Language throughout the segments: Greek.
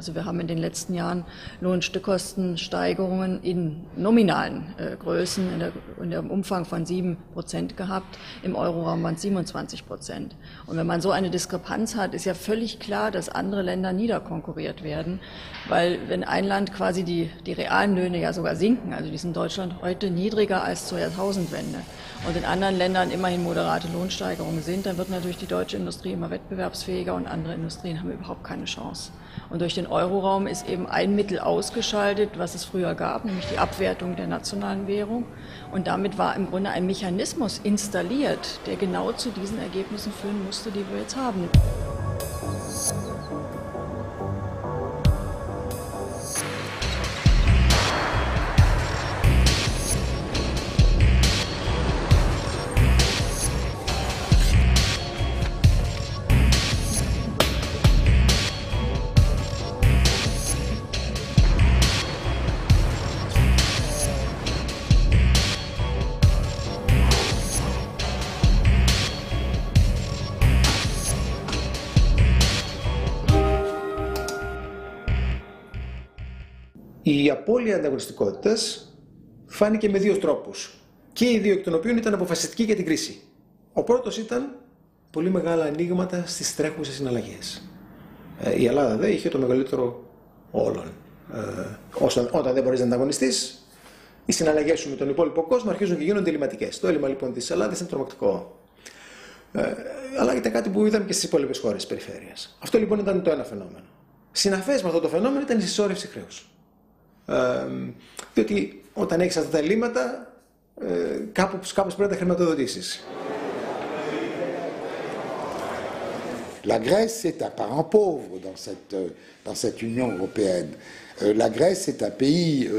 Also wir haben in den letzten Jahren Lohn- und Stückkostensteigerungen in nominalen Größen in dem Umfang von 7% gehabt. Im Euroraum waren es 27%. Und wenn man so eine Diskrepanz hat, ist ja völlig klar, dass andere Länder niederkonkurriert werden, weil wenn ein Land quasi die realen Löhne ja sogar sinken, also die sind in Deutschland heute niedriger als zur Jahrtausendwende und in anderen Ländern immerhin moderate Lohnsteigerungen sind, dann wird natürlich die deutsche Industrie immer wettbewerbsfähiger und andere Industrien haben überhaupt keine Chance. Und durch den Euroraum ist eben ein Mittel ausgeschaltet, was es früher gab, nämlich die Abwertung der nationalen Währung. Und damit war im Grunde ein Mechanismus installiert, der genau zu diesen Ergebnissen führen musste, die wir jetzt haben. Η απώλεια ανταγωνιστικότητας φάνηκε με δύο τρόπους. Και οι δύο εκ των οποίων ήταν αποφασιστικοί για την κρίση. Ο πρώτος ήταν πολύ μεγάλα ανοίγματα στις τρέχουσες συναλλαγές. Η Ελλάδα δε είχε το μεγαλύτερο όλων. Όταν δεν μπορείς να ανταγωνιστείς, οι συναλλαγές σου με τον υπόλοιπο κόσμο αρχίζουν και γίνονται ελληματικές. Το έλλειμμα λοιπόν της Ελλάδας είναι τρομακτικό. Αλλά ήταν κάτι που είδαμε και στις υπόλοιπες χώρες της περιφέρειας. Αυτό λοιπόν ήταν το ένα φαινόμενο. Συναφές με αυτό το φαινόμενο ήταν η συσσόρευση χρέους. Διότι όταν έχεις αυτά τα ελλείμματα, κάπως πρέπει να τα χρηματοδοτήσεις. La Grèce est un parent pauvre dans cette Union européenne. La Grèce est un pays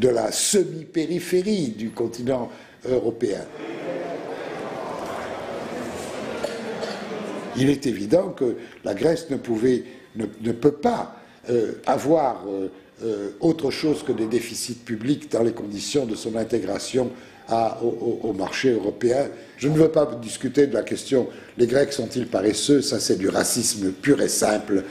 de la semi-périphérie du continent européen. Il est évident que la Grèce ne peut pas avoir autre chose que des déficits publics dans les conditions de son intégration au marché européen. Je ne veux pas discuter de la question les Grecs sont-ils paresseux, ça c'est du racisme pur et simple.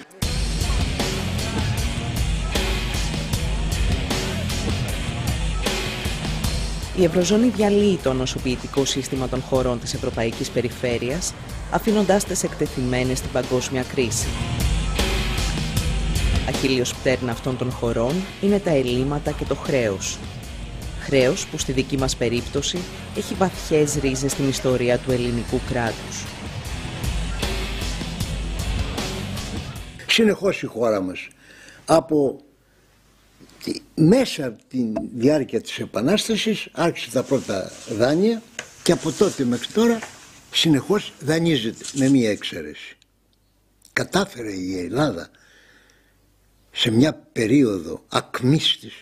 Η Ευρωζώνη διαλύει το νοσοποιητικό σύστημα των χωρών της Ευρωπαϊκής Περιφέρειας, αφήνοντάς τις εκτεθειμένες στην παγκόσμια κρίση. Αχίλλειος πτέρνα αυτών των χωρών είναι τα ελλείμματα και το χρέος. Χρέος που στη δική μας περίπτωση έχει βαθιές ρίζες στην ιστορία του ελληνικού κράτους. Συνεχώς η χώρα μας μέσα τη διάρκεια της Επανάστασης άρχισε τα πρώτα δάνεια και από τότε μέχρι τώρα συνεχώς δανείζεται με μία εξαίρεση. Κατάφερε η Ελλάδα σε μια περίοδο ακμής της,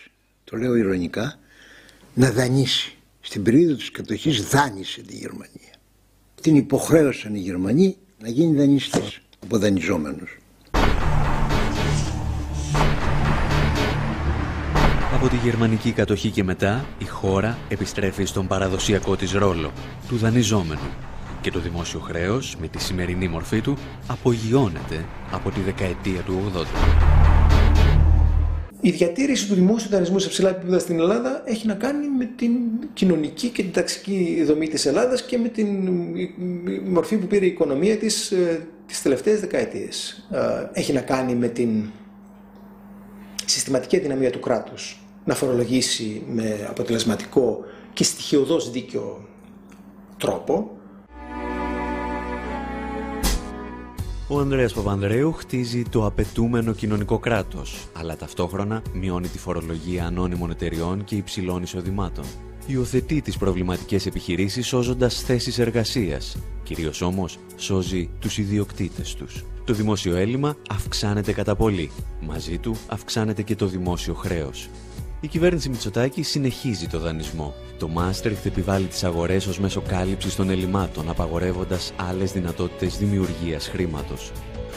το λέω ειρωνικά, να δανείσει. Στην περίοδο της κατοχής δάνεισε τη Γερμανία. Την υποχρέωσαν οι Γερμανοί να γίνει δανειστής, από δανειζόμενος. Από τη γερμανική κατοχή και μετά, η χώρα επιστρέφει στον παραδοσιακό της ρόλο, του δανειζόμενου. Και το δημόσιο χρέος, με τη σημερινή μορφή του, απογειώνεται από τη δεκαετία του 80. Η διατήρηση του δημόσιου δανεισμού σε ψηλά επίπεδα στην Ελλάδα έχει να κάνει με την κοινωνική και την ταξική δομή της Ελλάδας και με την μορφή που πήρε η οικονομία της τις τελευταίες δεκαετίες. Έχει να κάνει με την συστηματική αδυναμία του κράτους να φορολογήσει με αποτελεσματικό και στοιχειωδώς δίκαιο τρόπο. Ο Ανδρέας Παπανδρέου χτίζει το απαιτούμενο κοινωνικό κράτος, αλλά ταυτόχρονα μειώνει τη φορολογία ανώνυμων εταιριών και υψηλών εισοδημάτων. Υιοθετεί τις προβληματικές επιχειρήσεις σώζοντας θέσεις εργασίας, κυρίως όμως σώζει τους ιδιοκτήτες τους. Το δημόσιο έλλειμμα αυξάνεται κατά πολύ. Μαζί του αυξάνεται και το δημόσιο χρέος. Η κυβέρνηση Μητσοτάκη συνεχίζει το δανεισμό. Το Μάστριχτ επιβάλλει τις αγορές ως μέσο κάλυψης των ελλημάτων, απαγορεύοντας άλλες δυνατότητες δημιουργίας χρήματος.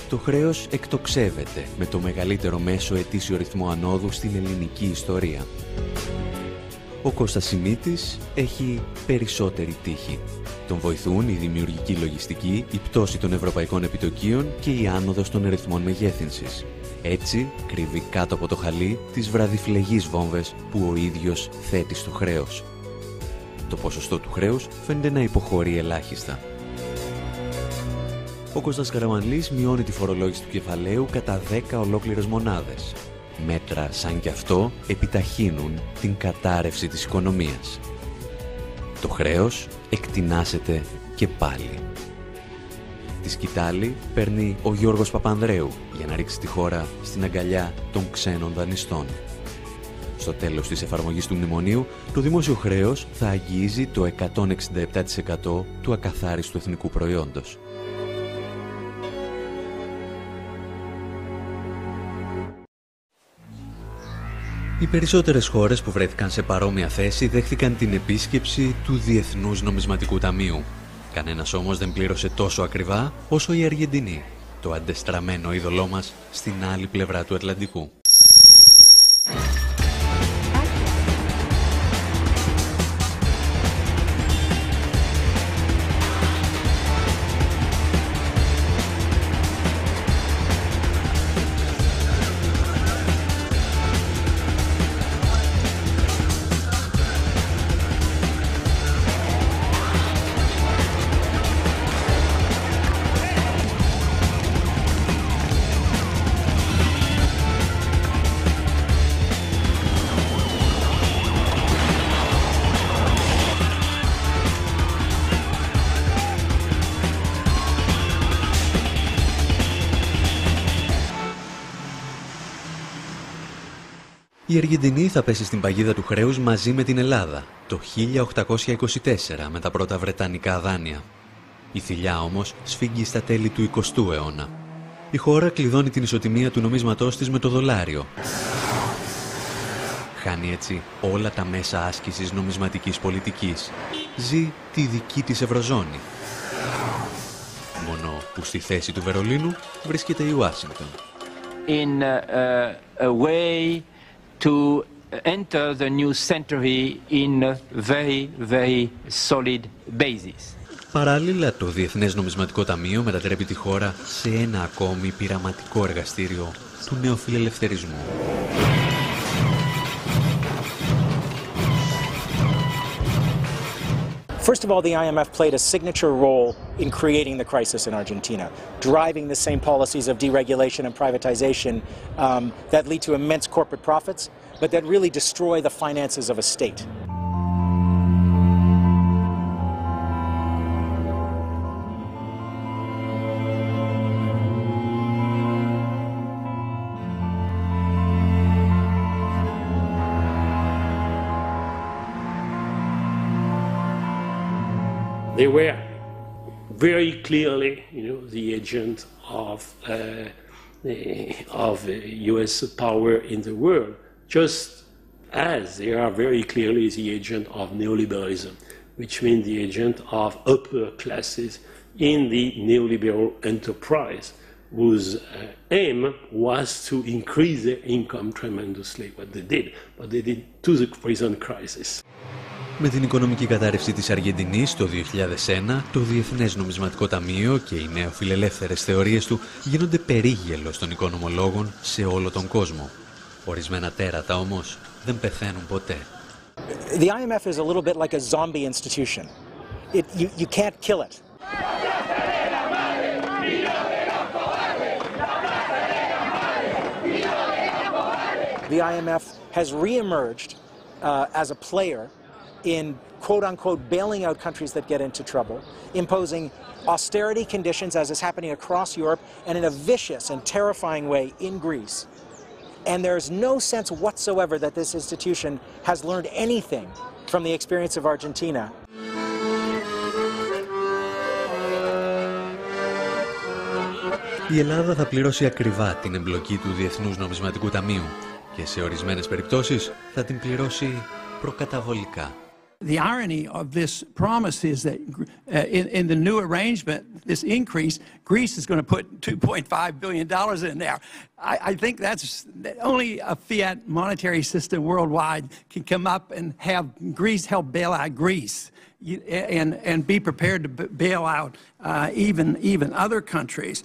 Το χρέος εκτοξεύεται με το μεγαλύτερο μέσο ετήσιο ρυθμό ανόδου στην ελληνική ιστορία. Ο Κώστας Σιμίτης έχει περισσότερη τύχη. τον βοηθούν η δημιουργική λογιστική, η πτώση των ευρωπαϊκών επιτοκίων και η άνοδος των ρυθμών μεγέθυνσης. Έτσι, κρύβει κάτω από το χαλί τις βραδιφλεγείς βόμβες που ο ίδιος θέτει στο χρέος. Το ποσοστό του χρέους φαίνεται να υποχωρεί ελάχιστα. Ο Κώστας Καραμανλής μειώνει τη φορολόγηση του κεφαλαίου κατά 10 ολόκληρες μονάδες. Μέτρα σαν κι αυτό επιταχύνουν την κατάρρευση της οικονομίας. Το χρέος εκτινάσεται και πάλι. Τη σκητάλη παίρνει ο Γιώργος Παπανδρέου για να ρίξει τη χώρα στην αγκαλιά των ξένων δανειστών. Στο τέλος της εφαρμογής του μνημονίου, το δημόσιο χρέος θα αγγίζει το 167% του ακαθάριστου εθνικού προϊόντος. Οι περισσότερες χώρες που βρέθηκαν σε παρόμοια θέση δέχθηκαν την επίσκεψη του Διεθνούς Νομισματικού Ταμείου. Κανένας όμως δεν πλήρωσε τόσο ακριβά όσο η Αργεντινή, το αντεστραμμένο είδωλό μας στην άλλη πλευρά του Ατλαντικού. Η Αργεντινή θα πέσει στην παγίδα του χρέους μαζί με την Ελλάδα το 1824 με τα πρώτα βρετανικά δάνεια. Η θηλιά όμως σφίγγει στα τέλη του 20ου αιώνα. Η χώρα κλειδώνει την ισοτιμία του νομίσματός της με το δολάριο. Χάνει έτσι όλα τα μέσα άσκησης νομισματικής πολιτικής. Ζει τη δική της Ευρωζώνη. Μόνο που στη θέση του Βερολίνου βρίσκεται η Ουάσιγκτον. In a way to enter the new century in a very, very solid basis. Παράλληλα, το Διεθνές Νομισματικό Ταμείο μετατρέπει τη χώρα σε ένα ακόμη πειραματικό εργαστήριο του νεοφιλελευθερισμού. First of all, the IMF played a signature role in creating the crisis in Argentina, driving the same policies of deregulation and privatization that lead to immense corporate profits, but that really destroy the finances of a state. They were very clearly, the agent of U.S. power in the world, just as they are very clearly the agent of neoliberalism, which means the agent of upper classes in the neoliberal enterprise, whose aim was to increase their income tremendously, what they did, but they did to the present crisis. Με την οικονομική κατάρρευση της Αργεντινής το 2001, το Διεθνές Νομισματικό Ταμείο και οι νεοφιλελεύθερες θεωρίες του γίνονται περίγελος των οικονομολόγων σε όλο τον κόσμο. Ορισμένα τέρατα όμως δεν πεθαίνουν ποτέ. The IMF is a little bit like a zombie institution. You can't kill it. The IMF has reemerged as a player in quote-unquote bailing out countries that get into trouble, imposing austerity conditions as is happening across Europe and in a vicious and terrifying way in Greece. And there's no sense whatsoever that this institution has learned anything from the experience of Argentina. Η Ελλάδα θα πληρώσει ακριβά την εμπλοκή του Διεθνούς Νομισματικού Ταμείου και σε ορισμένες περιπτώσεις θα την πληρώσει προκαταβολικά. The irony of this promise is that in the new arrangement, this increase, Greece is going to put $2.5 billion in there. I think that's only a fiat monetary system worldwide can come up and have Greece help bail out Greece and be prepared to bail out even other countries.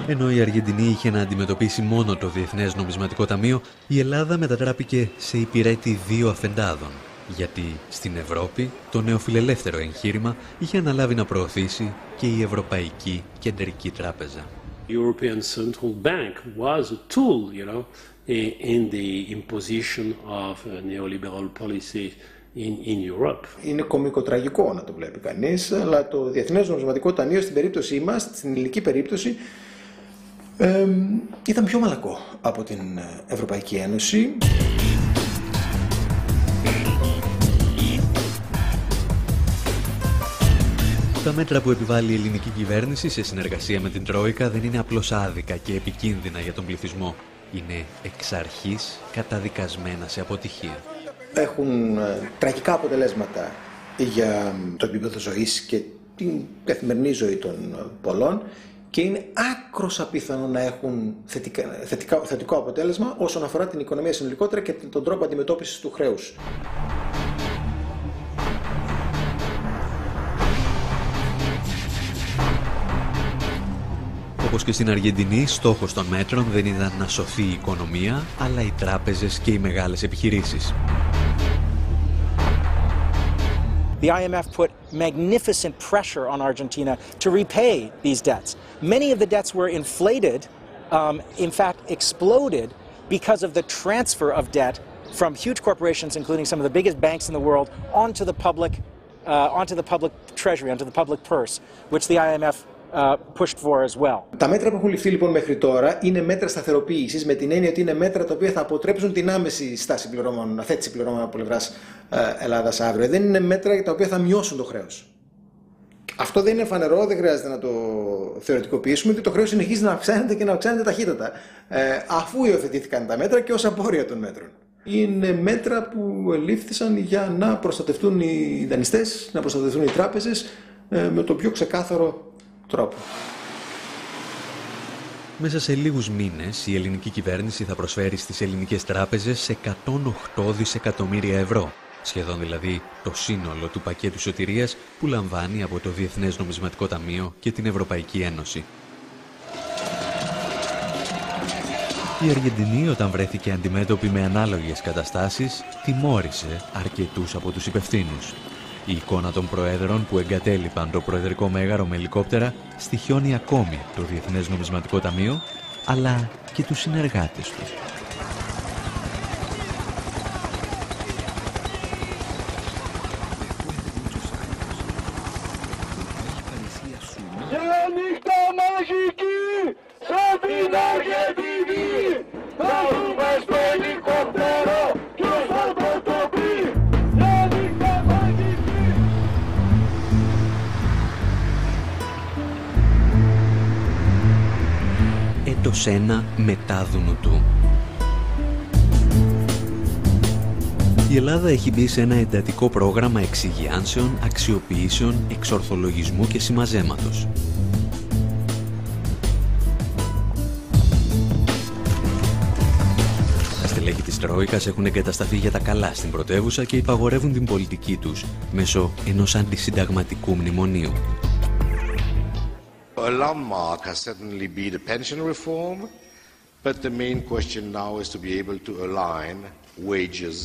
Ενώ η Αργεντινή είχε να αντιμετωπίσει μόνο το Διεθνές Νομισματικό Ταμείο, η Ελλάδα μετατράπηκε σε υπηρέτη δύο αφεντάδων, γιατί στην Ευρώπη το νεοφιλελεύθερο εγχείρημα είχε αναλάβει να προωθήσει και η Ευρωπαϊκή Κεντρική Τράπεζα. The European Central Bank was a tool, in the imposition of neoliberal policy in Europe. Είναι κωμικοτραγικό να το βλέπει κανείς, αλλά το Διεθνές Νομισματικό Ταμείο στην περίπτωσή μας, στην ελληνική περίπτωση, ήταν πιο μαλακό από την Ευρωπαϊκή Ένωση. Τα μέτρα που επιβάλλει η ελληνική κυβέρνηση σε συνεργασία με την Τρόικα δεν είναι απλώς άδικα και επικίνδυνα για τον πληθυσμό. Είναι εξ αρχής καταδικασμένα σε αποτυχία. Έχουν τραγικά αποτελέσματα για το επίπεδο ζωής και την καθημερινή ζωή των πολλών και είναι άκρως απίθανο να έχουν θετικό αποτέλεσμα όσον αφορά την οικονομία συνολικότερα και τον τρόπο αντιμετώπισης του χρέους. Όπως και στην Αργεντινή, στόχος των μέτρων δεν ήταν να σωθεί η οικονομία, αλλά οι τράπεζες και οι μεγάλες επιχειρήσεις. The IMF put magnificent pressure on Argentina to repay these debts. Many of the debts were inflated, in fact exploded, because of the transfer of debt from huge corporations, including some of the biggest banks in the world, onto the public treasury, onto the public purse, which the IMF pushed for as well. Τα μέτρα που έχουν ληφθεί λοιπόν μέχρι τώρα είναι μέτρα σταθεροποίησης, με την έννοια ότι είναι μέτρα τα οποία θα αποτρέψουν την άμεση στάση πληρώμων, αθέτηση πληρώμων από πλευράς Ελλάδας αύριο. Δεν είναι μέτρα τα οποία θα μειώσουν το χρέος. Αυτό δεν είναι φανερό, δεν χρειάζεται να το θεωρητικοποιήσουμε, ότι το χρέος συνεχίζει να αυξάνεται και να αυξάνεται ταχύτατα, αφού υιοθετήθηκαν τα μέτρα και ως απόρρια των μέτρων. Είναι μέτρα που ελήφθησαν για να προστατευτούν οι δανειστές, να προστατευτούν οι τράπεζες με το πιο ξεκάθαρο τρόπο. Μέσα σε λίγους μήνες η ελληνική κυβέρνηση θα προσφέρει στις ελληνικές τράπεζες 108 δισεκατομμύρια ευρώ, σχεδόν δηλαδή το σύνολο του πακέτου σωτηρίας που λαμβάνει από το Διεθνές Νομισματικό Ταμείο και την Ευρωπαϊκή Ένωση. Η Αργεντινή, όταν βρέθηκε αντιμέτωπη με ανάλογες καταστάσεις, τιμώρησε αρκετούς από τους υπευθύνους. Η εικόνα των προέδρων που εγκατέλειπαν το προεδρικό μέγαρο με ελικόπτερα στοιχιώνει ακόμη το Διεθνές Νομισματικό Ταμείο, αλλά και τους συνεργάτες του. Έτος 1 μετά Δουνουτού. Η Ελλάδα έχει μπει σε ένα εντατικό πρόγραμμα εξυγιάνσεων, αξιοποιήσεων, εξορθολογισμού και συμμαζέματος. Τα στελέχη της Τρόικας έχουν εγκατασταθεί για τα καλά στην πρωτεύουσα και υπαγορεύουν την πολιτική τους μέσω ενός αντισυνταγματικού μνημονίου. A landmark has certainly been the pension reform, but the main question now is to be able to align wages